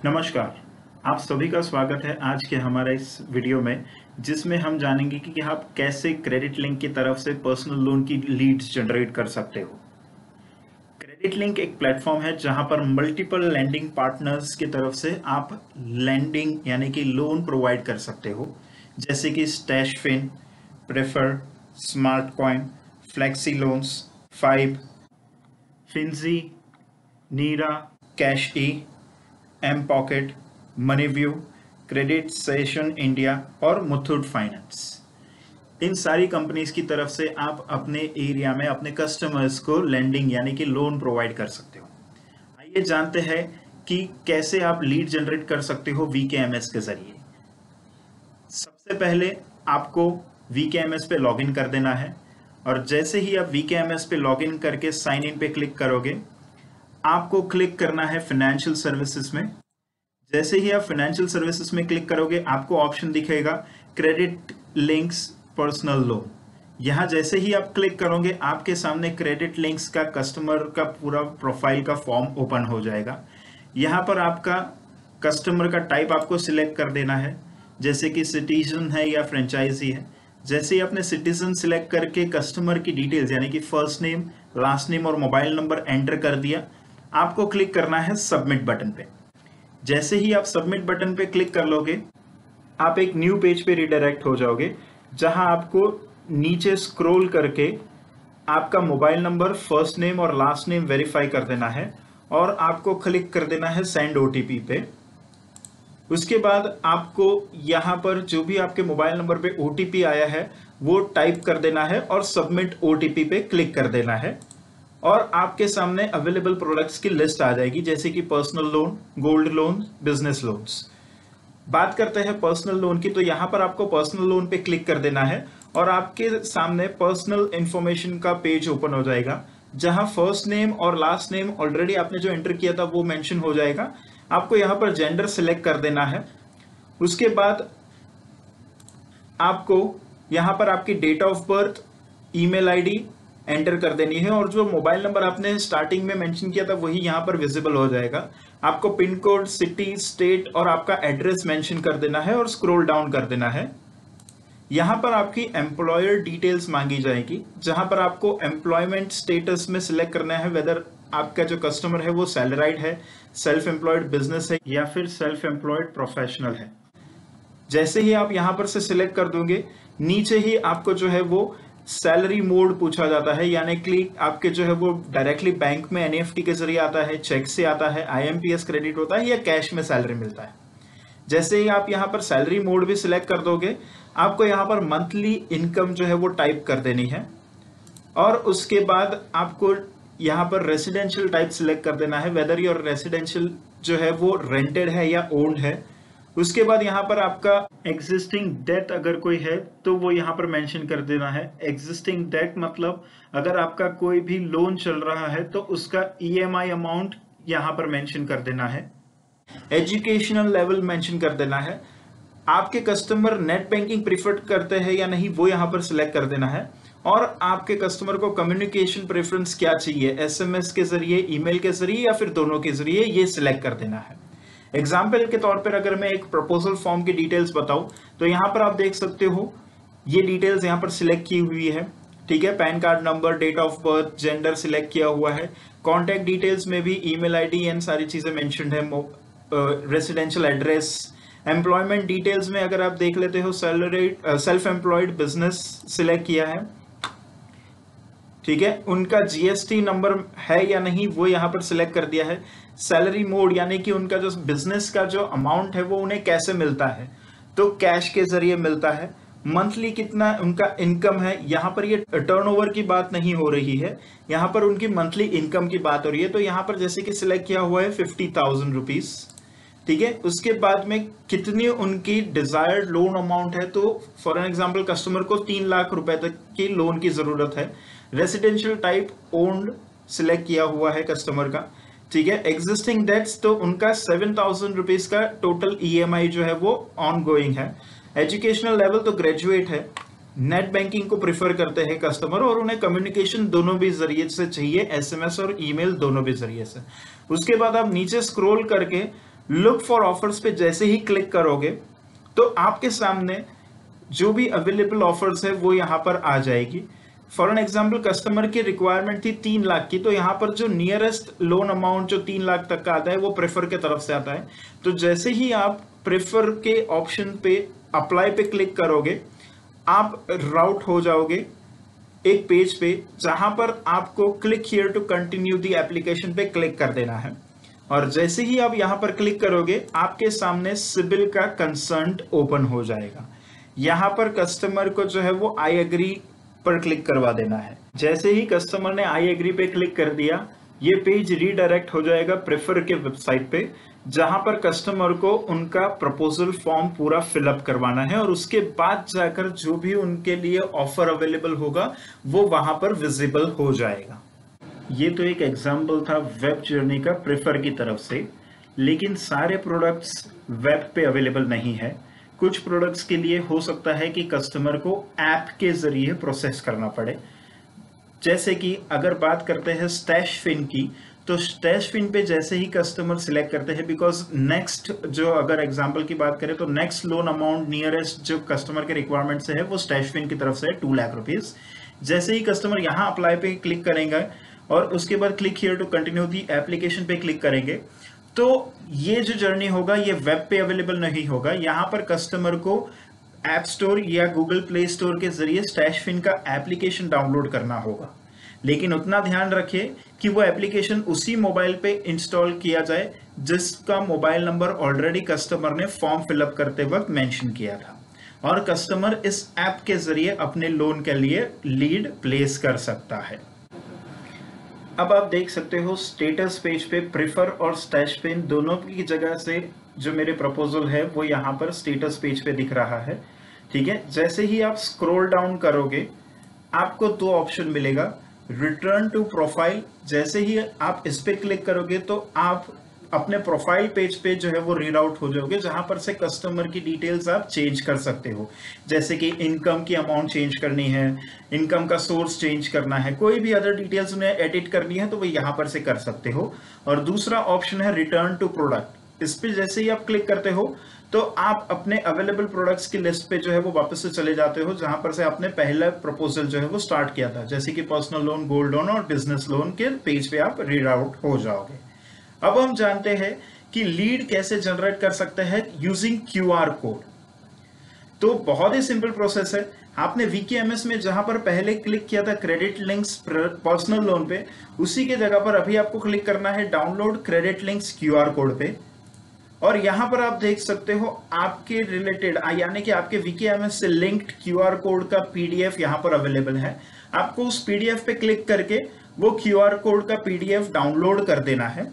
नमस्कार। आप सभी का स्वागत है आज के हमारे इस वीडियो में, जिसमें हम जानेंगे कि आप कैसे क्रेडिट लिंक की तरफ से पर्सनल लोन की लीड्स जनरेट कर सकते हो। क्रेडिट लिंक एक प्लेटफॉर्म है जहां पर मल्टीपल लैंडिंग पार्टनर्स की तरफ से आप लैंडिंग यानी कि लोन प्रोवाइड कर सकते हो, जैसे कि Stashfin, Prefr, Smart Coin, Flexi Loans, Fibe, Finzy, Nira, CASHe, mPokket, Moneyview, Credit Saison India और मुथूट फाइनेंस। इन सारी कंपनीज की तरफ से आप अपने एरिया में अपने कस्टमर्स को लेंडिंग यानी कि लोन प्रोवाइड कर सकते हो। आइए जानते हैं कि कैसे आप लीड जनरेट कर सकते हो वीकेएमएस के जरिए। सबसे पहले आपको वीकेएमएस पे लॉगिन कर देना है और जैसे ही आप वीकेएमएस पे लॉगिन करके साइन इन पे क्लिक करोगे, आपको क्लिक करना है फाइनेंशियल सर्विसेज में। जैसे ही आप फाइनेंशियल सर्विसेज में क्लिक करोगे, आपको ऑप्शन दिखेगा क्रेडिट लिंक्स पर्सनल लोन। यहाँ जैसे ही आप क्लिक करोगे, आपके सामने क्रेडिट लिंक्स का कस्टमर का पूरा प्रोफाइल का फॉर्म ओपन हो जाएगा। यहाँ पर आपका कस्टमर का टाइप आपको सिलेक्ट कर देना है, जैसे कि सिटीजन है या फ्रेंचाइजी है। जैसे ही आपने सिटीजन सिलेक्ट करके कस्टमर की डिटेल्स यानी कि फर्स्ट नेम, लास्ट नेम और मोबाइल नंबर एंटर कर दिया, आपको क्लिक करना है सबमिट बटन पे। जैसे ही आप सबमिट बटन पे क्लिक कर लोगे, आप एक न्यू पेज पे रिडायरेक्ट हो जाओगे, जहां आपको नीचे स्क्रॉल करके आपका मोबाइल नंबर, फर्स्ट नेम और लास्ट नेम वेरीफाई कर देना है और आपको क्लिक कर देना है सेंड ओटीपी पे। उसके बाद आपको यहां पर जो भी आपके मोबाइल नंबर पे ओटीपी आया है वो टाइप कर देना है और सबमिट ओटीपी पे क्लिक कर देना है और आपके सामने अवेलेबल प्रोडक्ट्स की लिस्ट आ जाएगी, जैसे कि personal loan, gold loan, business loans. बात करते हैं पर्सनल लोन की, तो यहां पर आपको पर्सनल लोन पे क्लिक कर देना है और आपके सामने पर्सनल इंफॉर्मेशन का पेज ओपन हो जाएगा, जहां फर्स्ट नेम और लास्ट नेम ऑलरेडी आपने जो एंटर किया था वो मेंशन हो जाएगा। आपको यहां पर जेंडर सिलेक्ट कर देना है। उसके बाद आपको यहां पर आपकी date of birth, email ID enter कर देनी है और जो मोबाइल नंबर आपने स्टार्टिंग में मेंशन किया था वही यहां पर विजिबल हो जाएगा। आपको पिन कोड, सिटी, स्टेट और आपका एड्रेस मेंशन कर देना है और स्क्रॉल डाउन कर देना है। यहां पर आपकी एम्प्लॉयर डिटेल्स मांगी जाएगी, जहां पर आपको एम्प्लॉयमेंट स्टेटस में सिलेक्ट करना है वेदर आपका जो कस्टमर है वो सैलराइड है, सेल्फ एम्प्लॉयड बिजनेस है या फिर सेल्फ एम्प्लॉयड प्रोफेशनल है। जैसे ही आप यहां पर से सिलेक्ट कर दोगे, नीचे ही आपको जो है वो सैलरी मोड पूछा जाता है, यानी कि आपके जो है वो डायरेक्टली बैंक में एनईएफटी के जरिए आता है, चेक से आता है, आईएमपीएस क्रेडिट होता है या कैश में सैलरी मिलता है। जैसे ही आप यहाँ पर सैलरी मोड भी सिलेक्ट कर दोगे, आपको यहाँ पर मंथली इनकम जो है वो टाइप कर देनी है और उसके बाद आपको यहाँ पर रेसिडेंशियल टाइप सिलेक्ट कर देना है, वेदर योर रेसिडेंशियल जो है वो रेंटेड है या ओन्ड है। उसके बाद यहाँ पर आपका एग्जिस्टिंग डेट अगर कोई है तो वो यहाँ पर मेंशन कर देना है। एग्जिस्टिंग डेट मतलब अगर आपका कोई भी लोन चल रहा है तो उसका ईएमआई अमाउंट यहाँ पर मेंशन कर देना है। एजुकेशनल लेवल मेंशन कर देना है। आपके कस्टमर नेट बैंकिंग प्रीफर करते हैं या नहीं वो यहाँ पर सिलेक्ट कर देना है और आपके कस्टमर को कम्युनिकेशन प्रेफरेंस क्या चाहिए, एसएमएस के जरिए, ईमेल के जरिए या फिर दोनों के जरिए, ये सिलेक्ट कर देना है। एग्जाम्पल के तौर पर अगर मैं एक प्रपोजल फॉर्म की डिटेल्स बताऊं तो यहां पर आप देख सकते हो ये डिटेल्स यहां पर सिलेक्ट की हुई है, ठीक है। PAN card number, date of birth, gender select किया हुआ है। कॉन्टैक्ट डिटेल्स में भी ईमेल आईडी एंड सारी चीजें मेंशन्ड है। रेसिडेंशियल एड्रेस, एम्प्लॉयमेंट डिटेल्स में अगर आप देख लेते हो salary, self employed business select किया है, ठीक है। उनका जीएसटी नंबर है या नहीं वो यहाँ पर सिलेक्ट कर दिया है। सैलरी मोड यानी कि उनका जो बिजनेस का जो अमाउंट है वो उन्हें कैसे मिलता है, तो कैश के जरिए मिलता है। मंथली कितना उनका इनकम है, यहाँ पर ये टर्नओवर की बात नहीं हो रही है, यहाँ पर उनकी मंथली इनकम की बात हो रही है। तो यहाँ पर जैसे कि सिलेक्ट किया हुआ है 50,000 रुपीज, ठीक है। उसके बाद में कितनी उनकी डिजायर्ड लोन अमाउंट है, तो फॉर एन एग्जांपल कस्टमर को 3 लाख रुपए तक की लोन की जरूरत है। रेसिडेंशियल टाइप ओन्ड सिलेक्ट किया हुआ है कस्टमर का, ठीक है। एग्जिस्टिंग डेट्स तो उनका 7,000 रुपीज का टोटल ईएमआई जो है वो ऑन गोइंग है। एजुकेशनल लेवल तो ग्रेजुएट है। नेट बैंकिंग को प्रिफर करते हैं कस्टमर और उन्हें कम्युनिकेशन दोनों भी जरिए से चाहिए, एसएमएस और ईमेल दोनों भी जरिए से। उसके बाद आप नीचे स्क्रॉल करके लुक फॉर ऑफर्स पे जैसे ही क्लिक करोगे तो आपके सामने जो भी अवेलेबल ऑफर्स है वो यहाँ पर आ जाएगी। फॉर एन एग्जाम्पल, कस्टमर की रिक्वायरमेंट थी 3 लाख की, तो यहाँ पर जो नियरेस्ट लोन अमाउंट जो 3 लाख तक का आता है वो प्रेफर के तरफ से आता है। तो जैसे ही आप प्रेफर के ऑप्शन पे अप्लाई पे क्लिक करोगे, आप राउट हो जाओगे एक पेज पे जहां पर आपको click here to continue the application पे क्लिक कर देना है। और जैसे ही आप यहां पर क्लिक करोगे, आपके सामने सिबिल का कंसर्न ओपन हो जाएगा। यहां पर कस्टमर को जो है वो आई एग्री पर क्लिक करवा देना है। जैसे ही कस्टमर ने आई एग्री पे क्लिक कर दिया, ये पेज रीडायरेक्ट हो जाएगा प्रेफर के वेबसाइट पे, जहां पर कस्टमर को उनका प्रपोजल फॉर्म पूरा फिलअप करवाना है और उसके बाद जाकर जो भी उनके लिए ऑफर अवेलेबल होगा वो वहां पर विजिबल हो जाएगा। ये तो एक एग्जाम्पल था वेब जर्नी का प्रेफर की तरफ से, लेकिन सारे प्रोडक्ट्स वेब पे अवेलेबल नहीं है। कुछ प्रोडक्ट्स के लिए हो सकता है कि कस्टमर को ऐप के जरिए प्रोसेस करना पड़े। जैसे कि अगर बात करते हैं स्टैशफिन की, तो स्टैशफिन पे जैसे ही कस्टमर सिलेक्ट करते हैं, बिकॉज नेक्स्ट जो अगर एग्जांपल की बात करें तो नेक्स्ट लोन अमाउंट नियरेस्ट जो कस्टमर के रिक्वायरमेंट से है वो स्टैशफिन की तरफ से है 2 लाख रुपीज। जैसे ही कस्टमर यहाँ अप्लाई पे क्लिक करेंगे और उसके बाद click here to continue the application पे क्लिक करेंगे, तो ये जो जर्नी होगा ये वेब पे अवेलेबल नहीं होगा। यहाँ पर कस्टमर को ऐप स्टोर या गूगल प्ले स्टोर के जरिए स्टैशफिन का एप्लीकेशन डाउनलोड करना होगा। लेकिन उतना ध्यान रखिए कि वो एप्लीकेशन उसी मोबाइल पे इंस्टॉल किया जाए जिसका मोबाइल नंबर ऑलरेडी कस्टमर ने फॉर्म फिलअप करते वक्त मेंशन किया था, और कस्टमर इस ऐप के जरिए अपने लोन के लिए लीड प्लेस कर सकता है। अब आप देख सकते हो स्टेटस पेज पे प्रेफर और स्टैशफिन दोनों की जगह से जो मेरे प्रपोजल है वो यहाँ पर स्टेटस पेज पे दिख रहा है। ठीक है, जैसे ही आप स्क्रॉल डाउन करोगे आपको 2 ऑप्शन मिलेगा, रिटर्न टू प्रोफाइल। जैसे ही आप इस पे क्लिक करोगे तो आप अपने प्रोफाइल पेज पे जो है वो रीडाउट हो जाओगे, जहां पर से कस्टमर की डिटेल्स आप चेंज कर सकते हो। जैसे कि इनकम की अमाउंट चेंज करनी है, इनकम का सोर्स चेंज करना है, कोई भी अदर डिटेल्स उन्हें एडिट करनी है तो वो यहाँ पर से कर सकते हो। और दूसरा ऑप्शन है रिटर्न टू प्रोडक्ट। इस पे जैसे ही आप क्लिक करते हो तो आप अपने अवेलेबल प्रोडक्ट्स की लिस्ट पे जो है वो वापस से चले जाते हो, जहां पर से आपने पहला प्रपोजल जो है वो स्टार्ट किया था, जैसे कि पर्सनल लोन, गोल्ड लोन और बिजनेस लोन के पेज पे आप रीड आउट हो जाओगे। अब हम जानते हैं कि लीड कैसे जनरेट कर सकते हैं यूजिंग क्यूआर कोड। तो बहुत ही सिंपल प्रोसेस है। आपने वीकेएमएस में जहां पर पहले क्लिक किया था क्रेडिट लिंक्स पर्सनल लोन पे, उसी के जगह पर अभी आपको क्लिक करना है download credit links QR code पे। और यहां पर आप देख सकते हो आपके रिलेटेड यानी कि आपके वीकेएमएस से लिंक्ड क्यूआर कोड का पीडीएफ यहां पर अवेलेबल है। आपको उस पीडीएफ पे क्लिक करके वो क्यूआर कोड का पीडीएफ डाउनलोड कर देना है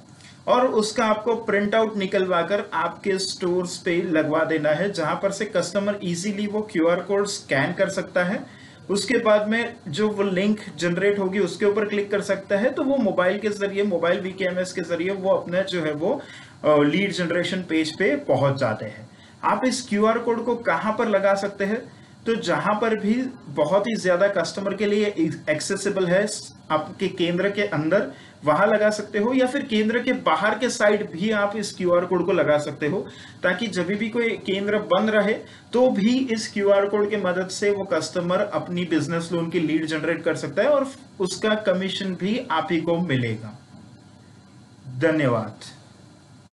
और उसका आपको प्रिंट आउट निकलवा कर आपके स्टोर्स पे लगवा देना है, जहां पर से कस्टमर इजीली वो क्यूआर कोड स्कैन कर सकता है। उसके बाद में जो वो लिंक जनरेट होगी उसके ऊपर क्लिक कर सकता है, तो वो मोबाइल के जरिए, मोबाइल वीकेएमएस के जरिए वो अपने जो है वो लीड जनरेशन पेज पे पहुंच जाते हैं। आप इस क्यूआर कोड को कहां पर लगा सकते हैं? तो जहां पर भी बहुत ही ज्यादा कस्टमर के लिए एक्सेसिबल है, आपके केंद्र के अंदर वहां लगा सकते हो, या फिर केंद्र के बाहर के साइड भी आप इस क्यूआर कोड को लगा सकते हो, ताकि जब भी कोई केंद्र बंद रहे तो भी इस क्यूआर कोड की मदद से वो कस्टमर अपनी बिजनेस लोन की लीड जनरेट कर सकता है और उसका कमीशन भी आप ही को मिलेगा। धन्यवाद।